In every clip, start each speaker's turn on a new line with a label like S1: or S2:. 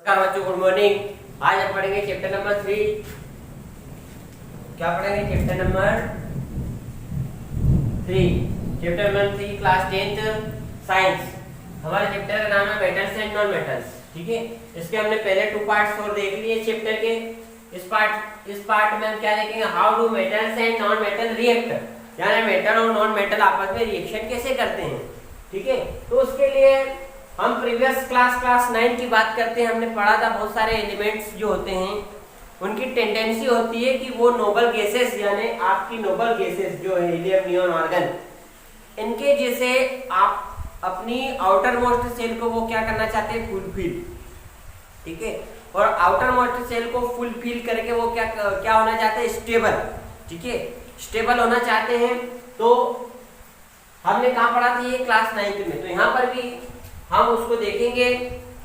S1: नमस्कार बच्चों, good morning. आज हम पढ़ेंगे चैप्टर नंबर 3। क्या पढ़ेंगे? Chapter number 3 class 10th science. हमारे चैप्टर का नाम है मेटल्स एंड नॉन मेटल्स। ठीक है, इसके हमने पहले 2 पार्ट्स और देख लिए चैप्टर के। इस पार्ट में हम क्या देखेंगे? How do metals and non metal react, यानी मेटल और नॉन मेटल आपस में रिएक्शन कैसे करते हैं। ठीक है, तो उसके लिए हम प्रीवियस क्लास 9 की बात करते हैं। हमने पढ़ा था बहुत सारे एलिमेंट्स जो होते हैं उनकी टेंडेंसी होती है कि वो नोबल गैसेस, यानी आपकी नोबल गैसेस जो है हीलियम, नियॉन, आर्गन, इनके जैसे आप अपनी आउटर मोस्ट सेल को वो क्या करना चाहते हैं? फुलफिल। ठीक है, और आउटर मोस्ट सेल को फुलफिल करके वो क्या होना चाहते हैं? स्टेबल। ठीक है, स्टेबल होना चाहते हैं। तो हमने कहाँ पढ़ा था? ये क्लास 9 में। तो यहाँ पर भी हम उसको देखेंगे।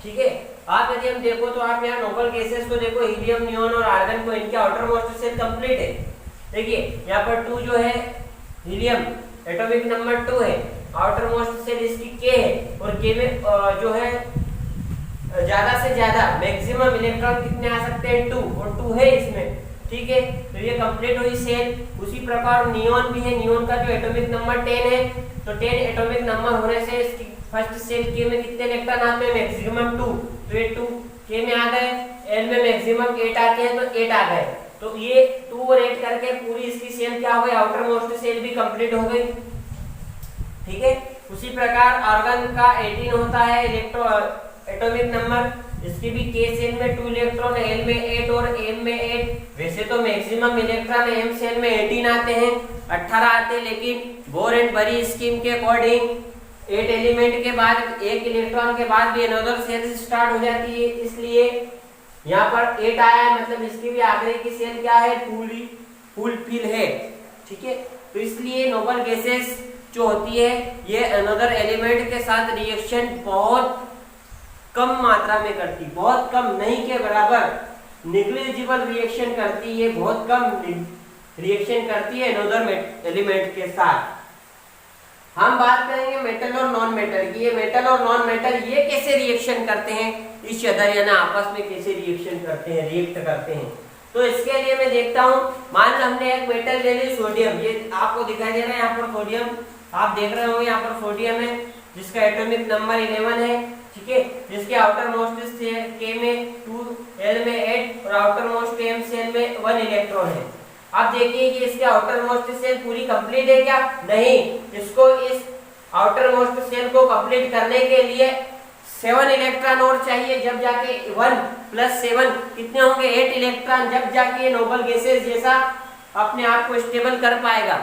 S1: ठीक है, आप यदि हम देखो तो आप यहाँ नोबल गैसेस को देखो, हीलियम, नियॉन और आर्गन को, इनके आउटर मोस्ट सेल कंप्लीट है। देखिए यहाँ पर 2 जो है हीलियम, एटॉमिक नंबर 2 है, आउटर मोस्ट सेल इसकी के है, और के में जो है ज्यादा से ज्यादा मैक्सिमम इलेक्ट्रॉन कितने आ सकते हैं? 2, और 2 है इसमें। ठीक है, तो ये कंप्लीट हुई सेल। उसी प्रकार नियॉन भी है, नियॉन का जो एटॉमिक नंबर 10 है, तो 10 एटॉमिक नंबर होने से इसकी फर्स्ट सेल के में कितने इलेक्ट्रॉन आते हैं? मैक्सिमम 2, तो ये 2 के में आ गए। एल में मैक्सिमम 8 आते हैं, तो 8 आ गए। तो ये 2 और 8 करके पूरी इसकी सेल क्या हो गई? आउटर मोस्ट सेल भी कंप्लीट हो गई। ठीक है, उसी प्रकार आर्गन का 18 होता है एटॉमिक नंबर, इसकी भी के सेल में 2 इलेक्ट्रॉन, एल में 8 और एम में 8। वैसे तो मैक्सिमम इलेक्ट्रॉन एम सेल में 18 आते हैं, 18 आते हैं, लेकिन बोर एंड बरी स्कीम के अकॉर्डिंग 8 एलिमेंट के बाद, एक इलेक्ट्रॉन के बाद भी अनदर सेल स्टार्ट हो जाती है, इसलिए यहाँ पर 8 आया है। मतलब इसकी भी आखिरी की सेल क्या है? फुलफिल है। ठीक है, तो इसलिए नोबल गैसेस जो होती है ये अनदर एलिमेंट के साथ रिएक्शन बहुत कम मात्रा में करती, बहुत कम, नहीं के बराबर निग्लिजिबल रिएक्शन करती है, बहुत कम रिएक्शन करती है अनदर एलिमेंट के साथ। हम बात करेंगे मेटल और नॉन मेटल की। ये मेटल और नॉन मेटल ये कैसे रिएक्शन करते हैं इच अदर, यानी आपस में कैसे रिएक्शन करते हैं, रिएक्ट करते हैं। तो इसके लिए मैं देखता हूँ, मान लो हमने एक मेटल ले ली सोडियम, ये आपको दिखाई दे रहा है यहाँ पर सोडियम, आप देख रहे होंगे यहाँ पर सोडियम है जिसका एटॉमिक नंबर 11 है। ठीक है, जिसके आउटर मोस्ट के में 2, एल में 8 और आउटर मोस्ट एम सेल में 1 इलेक्ट्रॉन है। अब देखिए कि इसके आउटर मोस्ट सेल पूरी कंप्लीट है क्या? नहीं, इसको इस आउटर मोस्ट सेल को कंप्लीट करने के लिए 7 इलेक्ट्रॉन और चाहिए, जब जाके 1 + 7 कितने होंगे? 8 इलेक्ट्रॉन, जब जाके नोबल गैसेस जैसा अपने आप को स्टेबल कर पाएगा।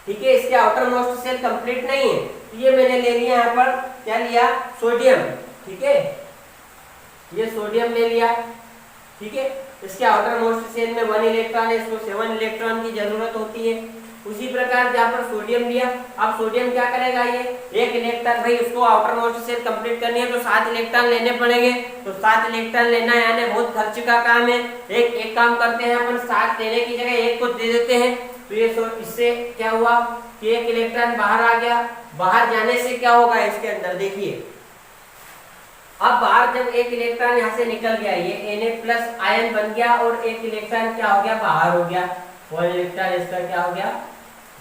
S1: ठीक है, इसके आउटर मोस्ट सेल कंप्लीट नहीं है, तो ये मैंने ले लिया यहाँ पर, क्या लिया? सोडियम। ठीक है, ये सोडियम ले लिया। ठीक है, इसके आउटर मोस्ट सेल में 1 इलेक्ट्रॉन है, इसको 7 इलेक्ट्रॉन की जरूरत होती है। उसी प्रकार जहाँ पर सोडियम लिया, अब सोडियम क्या करेगा? ये 1 इलेक्ट्रॉन, भाई उसको आउटर मोस्ट सेल कंप्लीट करनी है तो 7 इलेक्ट्रॉन लेने पड़ेंगे, तो 7 इलेक्ट्रॉन लेना यानी बहुत खर्च का काम है। एक काम करते हैं अपन, 7 लेने की जगह 1 को दे देते हैं, तो ये इससे क्या हुआ कि 1 इलेक्ट्रॉन बाहर आ गया। बाहर जाने से क्या होगा? इसके अंदर देखिए, अब बाहर जब 1 इलेक्ट्रॉन यहाँ से निकल गया, ये Na+ आयन बन गया, और 1 इलेक्ट्रॉन क्या हो गया? बाहर हो गया। 1 इलेक्ट्रॉन इसका क्या हो गया?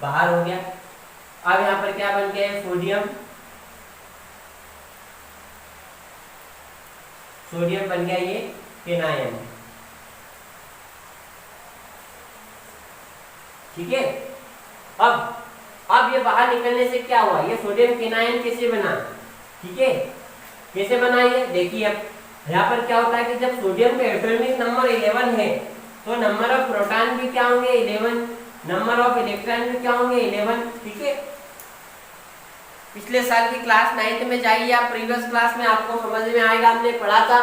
S1: बाहर हो गया। अब यहाँ पर क्या बन गया? सोडियम, सोडियम बन गया ये केनायन। ठीक है, अब ये बाहर निकलने से क्या हुआ? ये सोडियम केनायन कैसे बना? ठीक है, कैसे बना ये देखिए। अब यहाँ पर क्या होता है कि जब सोडियम का एटॉमिक नंबर 11 है, तो नंबर ऑफ प्रोटॉन भी क्या होंगे? 11, नंबर ऑफ इलेक्ट्रॉन भी क्या होंगे? 11। ठीक है, पिछले साल की क्लास 9th में जाइए आप, प्रीवियस क्लास में आपको समझ में आएगा, हमने पढ़ा था।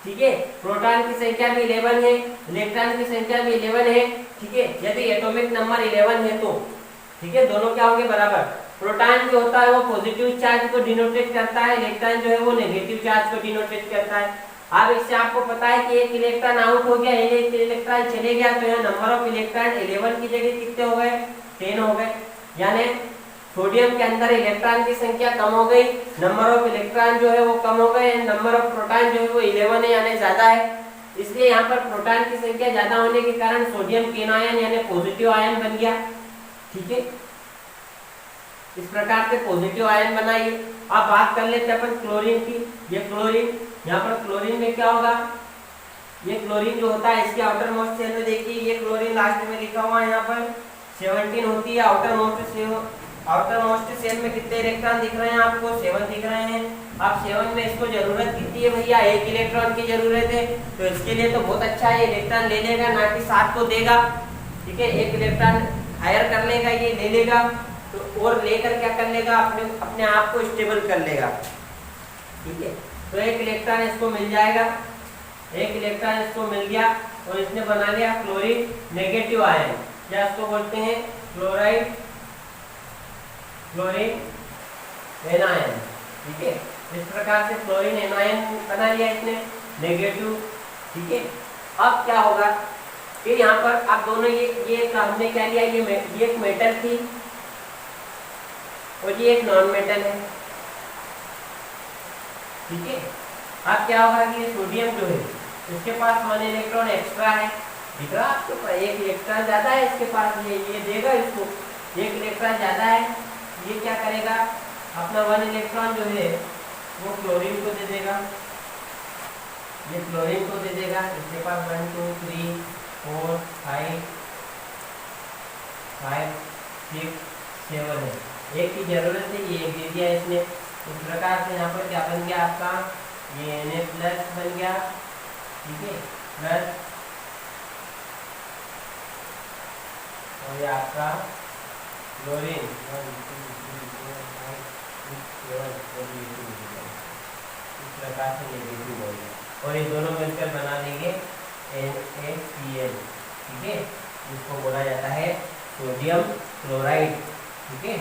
S1: ठीक है, प्रोटॉन की संख्या भी 11 है, इलेक्ट्रॉन की संख्या भी 11 है। ठीक है, यदि एटॉमिक नंबर 11 है तो ठीक है, दोनों क्या होंगे? बराबर। प्रोटॉन जो होता है वो पॉजिटिव चार्ज को डिनोटेट करता है, इलेक्ट्रॉन जो है वो नेगेटिव चार्ज को डिनोटेट करता है। अब इससे आपको पता है कि 1 इलेक्ट्रॉन आउट हो गया, 1 इलेक्ट्रॉन चले गया, तो यहाँ नंबर ऑफ इलेक्ट्रॉन 11 की जगह कितने हो गए? 10 हो गए। यानी सोडियम के अंदर इलेक्ट्रॉन की संख्या कम हो गई, नंबर ऑफ इलेक्ट्रॉन जो है वो कम हो गए, नंबर ऑफ प्रोटॉन जो है वो 11 है यानी ज्यादा है। इसलिए यहाँ पर प्रोटॉन की संख्या ज्यादा होने के कारण सोडियम केनायन यानी पॉजिटिव आयन बन गया। ठीक है, इस प्रकार से पॉजिटिव आयन बनाइए। अब बात कर लेते हैं अपन क्लोरीन की। ये क्लोरीन, यहाँ पर क्लोरीन में क्या होगा, ये क्लोरीन जो होता है इसके आउटर मोस्ट शेल में देखिए, ये क्लोरीन लास्ट में लिखा हुआ है यहाँ पर 17 होती है। आउटर मोस्ट शेल में कितने इलेक्ट्रॉन दिख रहे हैं आपको, 7 दिख रहे हैं। अब 7 में इसको जरूरत कितनी है भैया, 1 इलेक्ट्रॉन की जरूरत है। तो इसके लिए तो बहुत अच्छा है, इलेक्ट्रॉन ले लेगा, ना कि 7 को देगा। ठीक है, 1 इलेक्ट्रॉन हायर कर लेगा, ये ले लेगा, तो और लेकर क्या कर लेगा, अपने आप को स्टेबल कर लेगा। ठीक है, तो 1 इलेक्ट्रॉन इसको मिल जाएगा, 1 इलेक्ट्रॉन इसको मिल गया और इसने बना लिया क्लोरीन नेगेटिव आयन, या इसको बोलते हैं क्लोराइड, क्लोरीन एनायन। ठीक है, इस प्रकार से क्लोरीन एनायन बना लिया इसने नेगेटिव। ठीक है, अब क्या होगा कि यहाँ पर आप दोनों ये हमने क्या लिया, ये एक मेटल थी और ये एक नॉन मेटल है। ठीक है, अब क्या होगा कि ये सोडियम जो है इसके पास 1 इलेक्ट्रॉन एक्स्ट्रा है, दिख रहा आपको, 1 इलेक्ट्रॉन ज्यादा है इसके पास, ये देगा इसको 1 इलेक्ट्रॉन ज्यादा है। ये क्या करेगा, अपना 1 इलेक्ट्रॉन जो है वो क्लोरीन को दे देगा, ये क्लोरीन को दे देगा। इसके पास 1 2 3 4 5 6 7 है, एक की जरूरत है, ये एक दे दिया इसने। इस प्रकार से यहाँ पर क्या बन गया आपका, ये Na+ बन गया। ठीक है, प्लस और ये आपका क्लोरीन, इस प्रकार से नेगेटिव हो गया और ये दोनों मिलकर बना देंगे NaCl। ठीक है, जिसको बोला जाता है सोडियम क्लोराइड। ठीक है,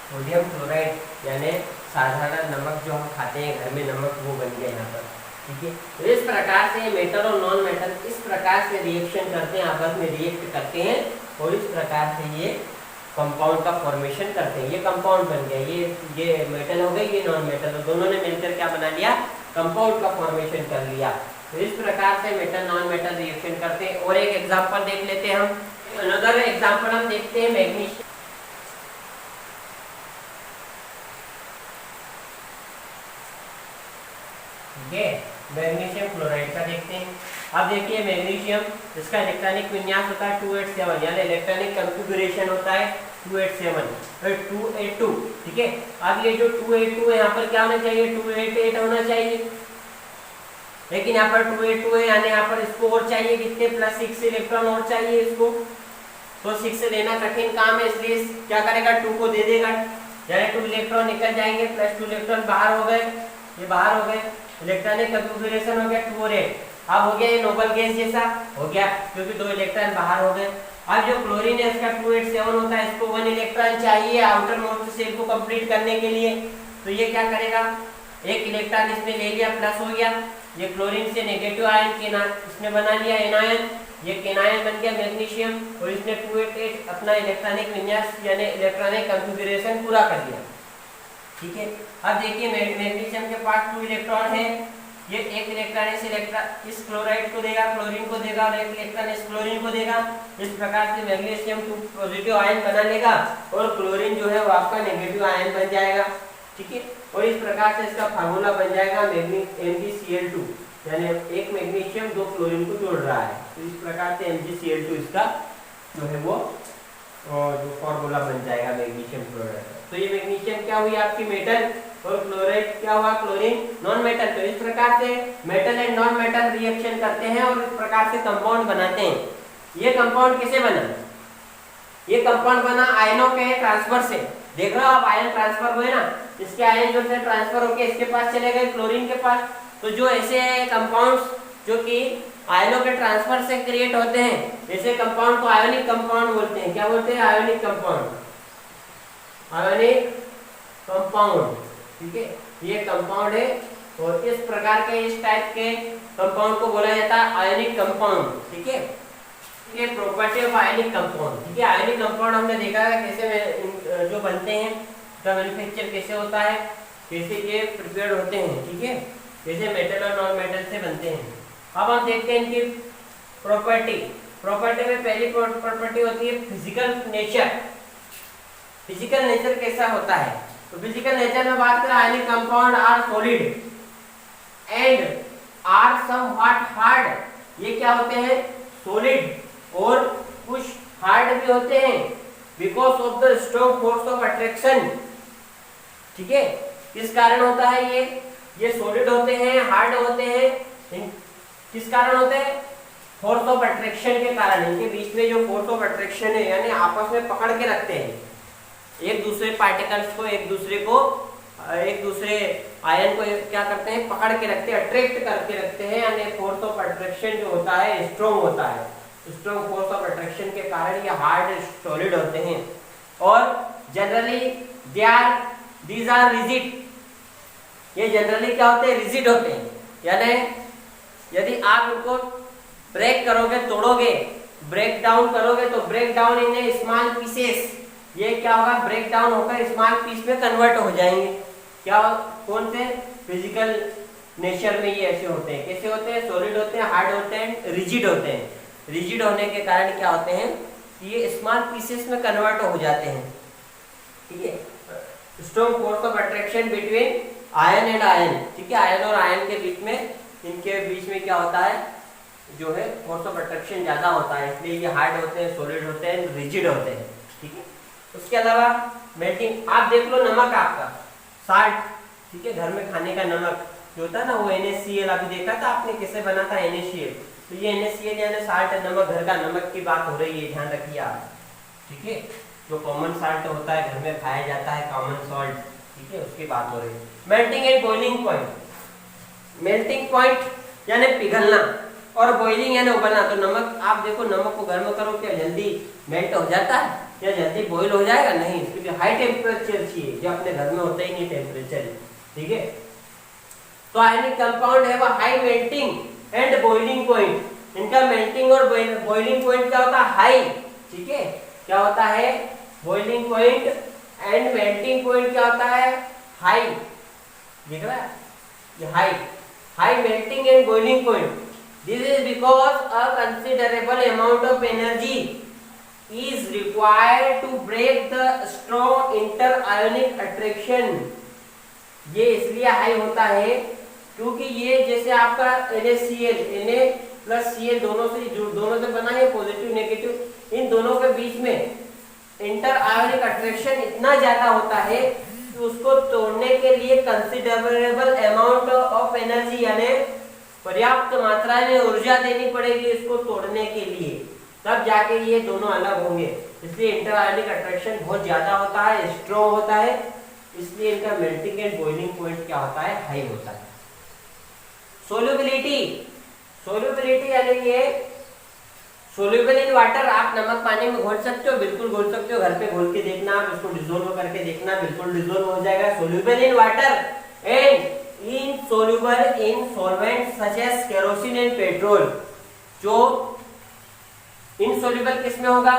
S1: सोडियम क्लोराइड यानी साधारण नमक जो हम खाते हैं घर में नमक, वो बन गया यहाँ पर। ठीक है, तो इस प्रकार से मेटल और नॉन मेटल इस प्रकार से रिएक्शन करते हैं, आपस में रिएक्ट करते हैं और इस प्रकार से ये कंपाउंड का फॉर्मेशन करते हैं। ये कंपाउंड बन गया, ये मेटल हो गई, ये नॉन मेटल, तो दोनों ने मिलकर क्या बना लिया, कंपाउंड का फॉर्मेशन कर लिया। तो इस प्रकार से मेटल नॉन मेटल रिएक्शन करते हैं। और एक एग्जांपल देख लेते हैं हम, अनदर एग्जांपल हम देखते हैं मैग्नीशियम। ठीक है, मैग्नीशियम क्लोराइड का देखते हैं। अब देखिए मैग्नीशियम, इसका इलेक्ट्रॉनिक विन्यास होता है 287, यानी इलेक्ट्रॉनिक कॉन्फ़िगरेशन होता है 282। ठीक है, अब ये जो 282 है यहाँ पर क्या होना चाहिए, 288 होना चाहिए, लेकिन यहाँ पर 282 है, यानी यहाँ पर इसको और चाहिए कितने, +6 इलेक्ट्रॉन और चाहिए इसको। तो 6 से लेना कठिन काम है, इसलिए क्या करेगा, 2 को दे देगा, यानी 2 इलेक्ट्रॉन निकल जाएंगे, +2 इलेक्ट्रॉन बाहर हो गए, ये बाहर हो गए, इलेक्ट्रॉनिक कॉन्फ़िगरेशन हो गया 2 और 8। अब हो गया ये नोबल गैस जैसा हो गया, क्योंकि 2 इलेक्ट्रॉन बाहर हो गए। अब जो क्लोरीन है इसका 287 होता है, इसको 1 इलेक्ट्रॉन चाहिए आउटर मोस्ट शेल को कंप्लीट करने के लिए। तो ये क्या करेगा, 1 इलेक्ट्रॉन इसने ले लिया, प्लस हो गया, ये क्लोरीन से नेगेटिव आयन के ना इसने बना लिया एनायन, ये केनायन बन गया मैग्नीशियम, और इसने 288 अपना इलेक्ट्रॉनिक विन्यास यानी इलेक्ट्रॉनिक कॉन्फ़िगरेशन पूरा कर लिया। ठीक है, अब देखिए मैग्नीशियम के पास 2 इलेक्ट्रॉन है, ये 1 इलेक्ट्रॉन इस क्लोराइड को देगा, क्लोरीन को देगा, और 1 इलेक्ट्रॉन इस क्लोरीन को देगा। इस प्रकार से मैग्नीशियम 2 पॉजिटिव आयन बना लेगा और क्लोरीन जो है वो आपका नेगेटिव आयन बन जाएगा। ठीक है, और इस प्रकार से इसका फार्मूला बन जाएगा MgCl2, यानी 1 मैग्नीशियम 2 क्लोरीन को जोड़ रहा है, तो इस प्रकार से MgCl2 इसका जो है वो जो फार्मूला बन जाएगा मैग्नीशियम क्लोराइड। तो ये मैग्नीशियम क्या हुई आपकी मेटल, और क्लोराइड क्या हुआ क्लोरीन नॉन मेटल। तो इस प्रकार से metal and non metal reaction करते हैं और इस प्रकार से कंपाउंड बनाते हैं। ये कंपाउंड किसे बना, ये कंपाउंड बना आयनों के ट्रांसफर से। देख रहे हो आप, आयन ट्रांसफर हुए ना, इसके आयन जो से ट्रांसफर होके इसके पास चले गए क्लोरीन के पास। तो जो ऐसे कंपाउंड्स जो कि आयनों के ट्रांसफर से क्रिएट होते हैं, ऐसे कंपाउंड को आयोनिक कंपाउंड बोलते हैं। क्या बोलते हैं, आयोनिक कंपाउंड, आयोनिक कंपाउंड। ठीक है, ये कंपाउंड है और इस प्रकार के इस टाइप के कंपाउंड को बोला जाता है आयोनिक कंपाउंड। ठीक है, के प्रॉपर्टी ऑफ आयनिक कंपाउंड। ठीक है, आयनिक कंपाउंड हमने देखा है कैसे जो बनते हैं, उसका मैन्युफैक्चर कैसे होता है, कैसे ये प्रिपेयर्ड होते हैं। ठीक है, कैसे मेटल और नॉन मेटल से बनते हैं। अब हम देखते हैं इनकी प्रॉपर्टी। प्रॉपर्टी में पहली प्रॉपर्टी होती है फिजिकल नेचर। फिजिकल नेचर कैसा होता है, तो फिजिकल नेचर में बात करें, आयनिक compound are solid and are somewhat hard. ये क्या होते हैं, सॉलिड और कुछ हार्ड भी होते हैं because of the strong force of attraction. ठीक है, किस कारण होता है ये सॉलिड होते हैं, हार्ड होते हैं, किस कारण होते हैं, फोर्स ऑफ अट्रैक्शन के कारण। इनके बीच में जो फोर्स ऑफ अट्रैक्शन है, यानी आपस में पकड़ के रखते हैं एक दूसरे पार्टिकल्स को, एक दूसरे आयन को क्या करते हैं, पकड़ के रखते हैं, अट्रैक्ट करके रखते हैं। यानी फोर्स ऑफ अट्रैक्शन जो होता है स्ट्रॉन्ग होता है। स्ट्रॉन्ग फोर्स ऑफ अट्रैक्शन के कारण ये हार्ड सॉलिड होते हैं। और जनरली दीज आर रिजिड। ये जनरली क्या होते हैं, रिजिड होते हैं। यानी यदि आप इनको ब्रेक करोगे, तोड़ोगे, ब्रेक डाउन करोगे, तो break down in small pieces, ये क्या होगा, ब्रेक डाउन होकर स्मॉल पीस में कन्वर्ट हो जाएंगे। क्या, कौन से, फिजिकल नेचर में ये ऐसे होते हैं। कैसे होते हैं, सॉलिड होते हैं, हार्ड होते हैं, रिजिड होते हैं। रिजिड होने के कारण क्या होते हैं, ये स्मॉल पीसेस में कन्वर्ट हो जाते हैं। ठीक है, strong force of attraction between ion and ion. ठीक है, आयन और आयन के बीच में, इनके बीच में क्या होता है, जो है फोर्स ऑफ अट्रैक्शन ज्यादा होता है, इसलिए ये हार्ड होते हैं, सॉलिड होते हैं, रिजिड होते हैं। ठीक है, उसके अलावा मेल्टिंग, आप देख लो नमक आपका साल्ट। ठीक है, घर में खाने का नमक जो होता है ना, वो NaCl, अभी देखा था आपने कैसे बना था NaCl। तो ये NaCl यानी साल्ट नमक, घर का नमक की बात हो रही है, ध्यान रखिए आप। ठीक है, जो कॉमन साल्ट होता है, घर में खाया जाता है, कॉमन सॉल्ट। ठीक है, उसकी बात हो रही है। Melting and boiling point. Melting point यानी पिघलना, और बॉइलिंग यानी उबलना। तो नमक, आप देखो नमक को गर्म करो, क्या जल्दी मेल्ट हो जाता है या जल्दी बॉईल हो जाएगा, नहीं। इसके लिए हाई टेम्परेचर चाहिए, जो अपने घर में होता ही नहीं टेम्परेचर। ठीक है, तो आयनिक कंपाउंड है वो high melting and boiling point. इनका मेल्टिंग और बॉइलिंग पॉइंट क्या होता है, हाई। ठीक है, क्या होता है, boiling point and melting point क्या होता है, हाई। दिख रहा है, ये high melting and boiling point. This is because a considerable amount of energy is required to break the strong interionic attraction। ये इसलिए हाई होता है क्योंकि ये जैसे आपका NaCl, Na+Cl दोनों से बना है, पॉजिटिव नेगेटिव, इन दोनों के बीच में इंटर आयोनिक अट्रैक्शन इतना ज्यादा होता है कि उसको तोड़ने के लिए कंसिडरेबल अमाउंट ऑफ एनर्जी यानी पर्याप्त मात्रा में ऊर्जा देनी पड़ेगी इसको तोड़ने के लिए, तब जाके ये दोनों अलग होंगे। इसलिए इंटर आयोनिक अट्रैक्शन बहुत ज्यादा होता है, स्ट्रॉन्ग होता है, इसलिए इनका मेल्टिंग एंड बॉइलिंग पॉइंट क्या होता है, हाई होता है। सोल्यूबिलिटी यानी ये सोल्यूबल इन वाटर। आप नमक पानी में घोल सकते हो, बिल्कुल घोल सकते हो, घर पे घोल के देखना, आप इसको डिसॉल्व करके देखना, बिल्कुल डिसॉल्व हो जाएगा। Soluble in water and insoluble in solvents such as kerosene and petrol। जो insoluble किसमें होगा,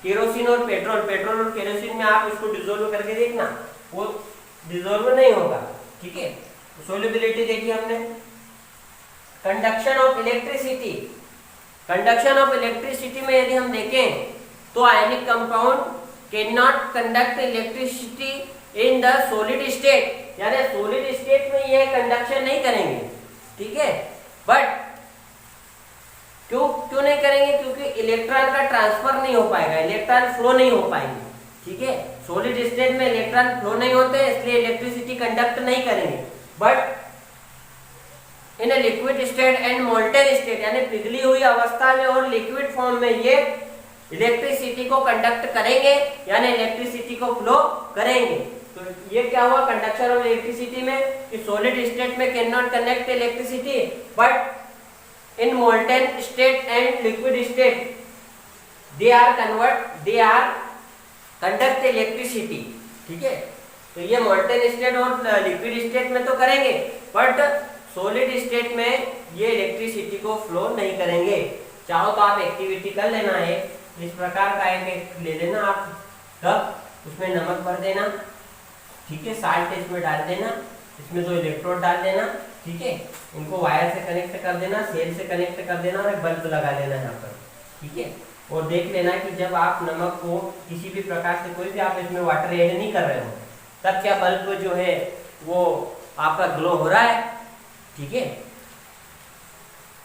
S1: केरोसिन और पेट्रोल। पेट्रोल और केरोसिन में आप इसको डिसॉल्व करके देखना, वो डिसॉल्व नहीं होगा। ठीक है, सोल्युबिलिटी देखी हमने। Conduction of electricity. Conduction of electricity में यदि हम देखें तो ionic compound can not conduct electricity in the solid state, यानी सॉलिड स्टेट में ये कंडक्शन नहीं करेंगे। ठीक है, बट क्यों नहीं करेंगे, क्योंकि इलेक्ट्रॉन का ट्रांसफर नहीं हो पाएगा, इलेक्ट्रॉन फ्लो नहीं हो पाएंगे। ठीक है, सॉलिड स्टेट में इलेक्ट्रॉन फ्लो नहीं होते, इसलिए इलेक्ट्रिसिटी कंडक्ट नहीं करेंगे। But in a liquid state and molten state, यानी पिघली हुई अवस्था में और लिक्विड फॉर्म में ये इलेक्ट्रिसिटी को कंडक्ट करेंगे, यानी इलेक्ट्रिसिटी को फ्लो करेंगे। तो ये क्या हुआ कंडक्शन ऑफ इलेक्ट्रिसिटी में कि सॉलिड स्टेट में can not connect electricity, but in molten state and liquid state they are conduct electricity. ठीक है, तो ये मोल्टेन स्टेट और लिक्विड स्टेट में तो करेंगे, बट सॉलिड स्टेट में ये इलेक्ट्रिसिटी को फ्लो नहीं करेंगे। चाहो तो आप एक्टिविटी कर लेना है, इस प्रकार का एक ले लेना आप कप, उसमें नमक भर देना, ठीक है, साल्ट इसमें डाल देना, इसमें 2 इलेक्ट्रोड डाल देना, ठीक है, इनको वायर से कनेक्ट कर देना, सेल से कनेक्ट कर देना और एक बल्ब लगा लेना यहाँ पर, ठीक है। और देख लेना कि जब आप नमक को किसी भी प्रकार से कोई भी आप इसमें वाटर ऐड नहीं कर रहे हो, तब क्या बल्ब जो है वो आपका ग्लो हो रहा है, ठीक है।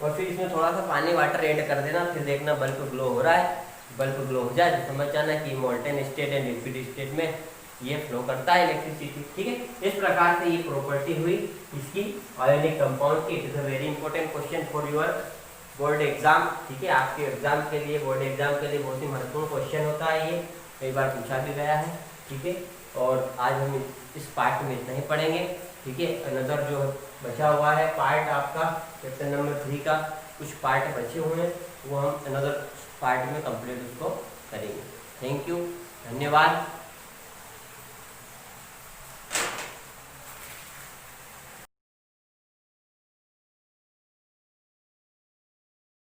S1: और फिर इसमें थोड़ा सा पानी वाटर ऐड कर देना, फिर देखना बल्ब ग्लो हो रहा है। बल्ब ग्लो हो जाए तो समझ जाना कि molten state and liquid state में ये फ्लो करता है इलेक्ट्रिसिटी, ठीक है। इस प्रकार से ये प्रॉपर्टी हुई इसकी आयोनिक कंपाउंड की। It is a very important question for your board exam, ठीक है। आपके एग्जाम के लिए, बोर्ड एग्जाम के लिए बहुत ही महत्वपूर्ण क्वेश्चन होता है ये, कई बार पूछा भी गया है, ठीक है। और आज हम इस पार्ट में इतना ही पढ़ेंगे, ठीक है। अनदर जो बचा हुआ है पार्ट आपका चैप्टर नंबर 3 का, कुछ पार्ट बचे हुए हैं वो हम अनदर पार्ट में कंप्लीट उसको करेंगे। थैंक यू, धन्यवाद।